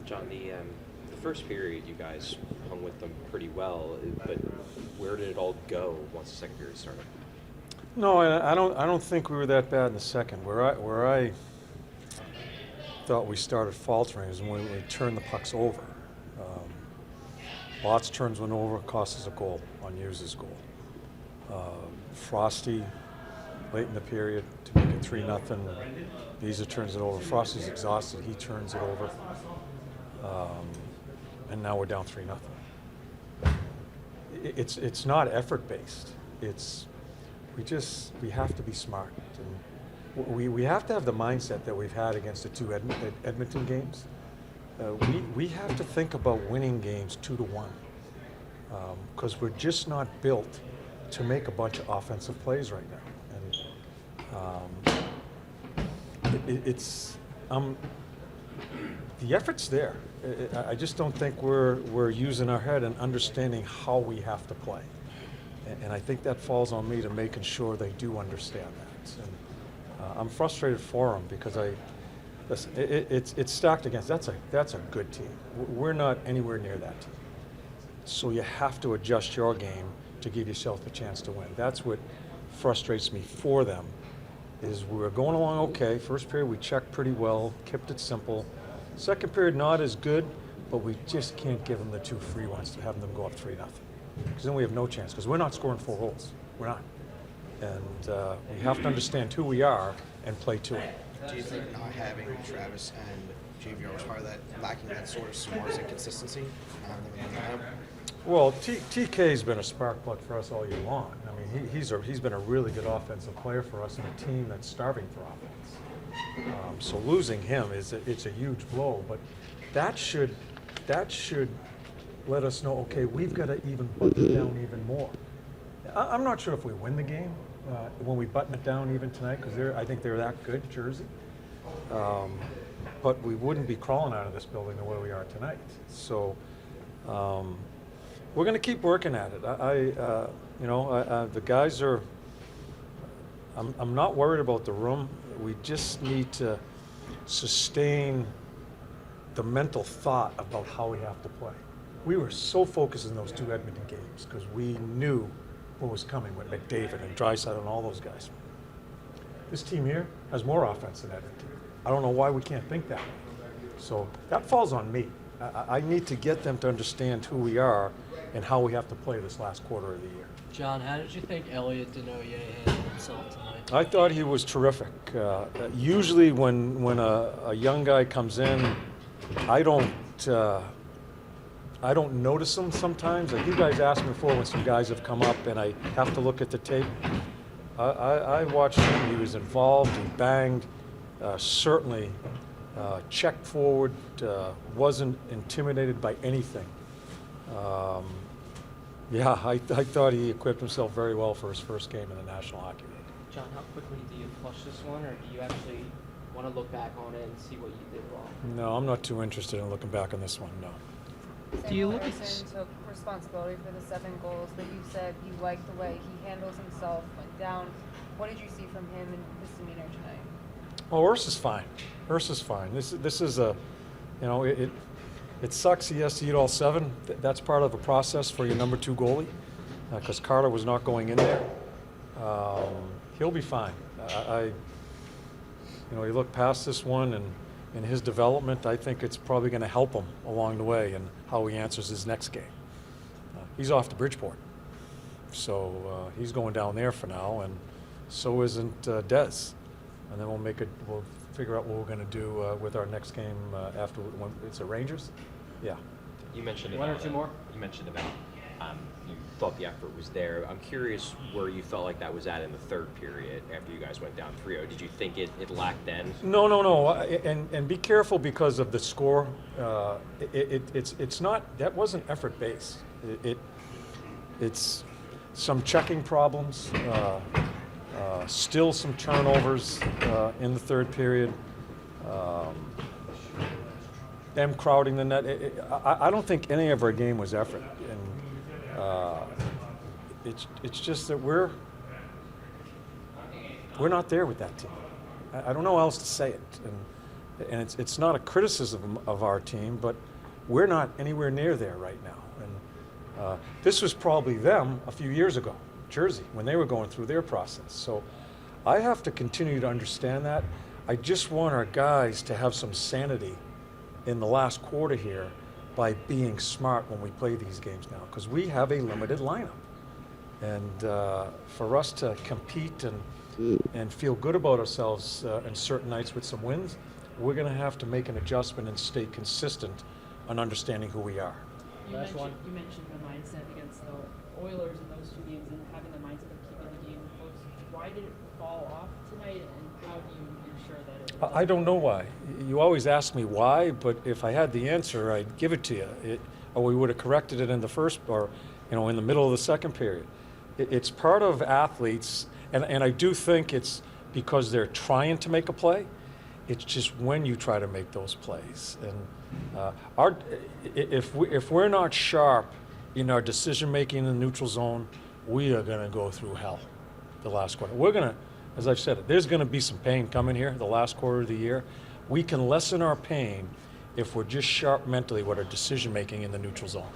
John, the first period, you guys hung with them pretty well, but where did it all go once the second period started? No, I don't think we were that bad in the second. Where I thought we started faltering is when we turned the pucks over. Lots turns went over, cost us a goal on Hughes' goal. Frosty, late in the period, to make it 3-0. Beezer turns it over. Frosty's exhausted. He turns it over. And now we're down 3-0. It's not effort based. We have to be smart. And we have to have the mindset that we've had against the two Edmonton games. We have to think about winning games 2-1 because we're just not built to make a bunch of offensive plays right now. And the effort's there. I just don't think we're using our head and understanding how we have to play. And I think that falls on me to making sure they do understand that. And I'm frustrated for them because listen, it's stacked against. That's a good team. We're not anywhere near that team. So you have to adjust your game to give yourself a chance to win. That's what frustrates me for them. Is we were going along okay. First period we checked pretty well, kept it simple. Second period not as good, but we just can't give them the two free ones to have them go up 3-0. Because then we have no chance. Because we're not scoring 4 goals. We're not. And we have to understand who we are and play to it. Do you think not having Travis and JVR was part of that, lacking that sort of smarts and consistency? Well, TK's been a spark plug for us all year long. I mean, he's been a really good offensive player for us in a team that's starving for offense. So losing him it's a huge blow, but that should let us know, okay, we've got to even button it down even more. I'm not sure if we win the game when we button it down even tonight, because I think they're that good, Jersey. But we wouldn't be crawling out of this building the way we are tonight. So we're going to keep working at it. The guys are. I'm not worried about the room. We just need to sustain the mental thought about how we have to play. We were so focused in those two Edmonton games because we knew what was coming with McDavid and Draisaitl and all those guys. This team here has more offense than Edmonton. I don't know why we can't think that way. So that falls on me. I need to get them to understand who we are and how we have to play this last quarter of the year. John, how did you think Elliot Denoye handled himself tonight? I thought he was terrific. Usually when a young guy comes in, I don't notice them sometimes. Like you guys asked me before when some guys have come up and I have to look at the tape. I watched him. He was involved. He banged. Certainly checked forward. Wasn't intimidated by anything. I thought he equipped himself very well for his first game in the National Hockey League. John, how quickly do you flush this one, or do you actually want to look back on it and see what you did wrong? No, I'm not too interested in looking back on this one, no. Do you look at took responsibility for the 7 goals, but you said you liked the way he handles himself, went down. What did you see from him and his demeanor tonight? Oh, Urs is fine. Urs is fine. This is a, it sucks he has to eat all 7. That's part of the process for your number 2 goalie, because Carter was not going in there. He'll be fine. You look past this one and in his development, I think it's probably going to help him along the way in how he answers his next game. He's off to Bridgeport, so he's going down there for now, and so isn't Dez. And then we'll figure out what we're going to do with our next game after when it's the Rangers. Yeah. You mentioned one or two more. You mentioned about you thought the effort was there. I'm curious where you felt like that was at in the third period after you guys went down 3-0. Did you think it lacked then? No. And be careful because of the score. It's not, that wasn't effort based. It's some checking problems. Still some turnovers in the third period. Them crowding the net. I don't think any of our game was effort. And it's just that we're not there with that team. I don't know how else to say it. And it's not a criticism of our team, but we're not anywhere near there right now. And this was probably them a few years ago, Jersey, when they were going through their process. So I have to continue to understand that. I just want our guys to have some sanity in the last quarter here by being smart when we play these games now, because we have a limited lineup. And for us to compete and feel good about ourselves in certain nights with some wins, we're going to have to make an adjustment and stay consistent on understanding who we are. You Last one. mentioned the mindset against the Oilers in those two games and having the mindset of keeping the game close. Why did it fall off tonight, and how do you ensure that it I don't know why. You always ask me why, but if I had the answer, I'd give it to you. Or we would have corrected it in the first, or in the middle of the second period. It's part of athletes, and I do think it's because they're trying to make a play. It's just when you try to make those plays. And if we're not sharp in our decision making in the neutral zone, we are going to go through hell the last quarter. We're going to, as I've said, there's going to be some pain coming here the last quarter of the year. We can lessen our pain if we're just sharp mentally with our decision making in the neutral zone.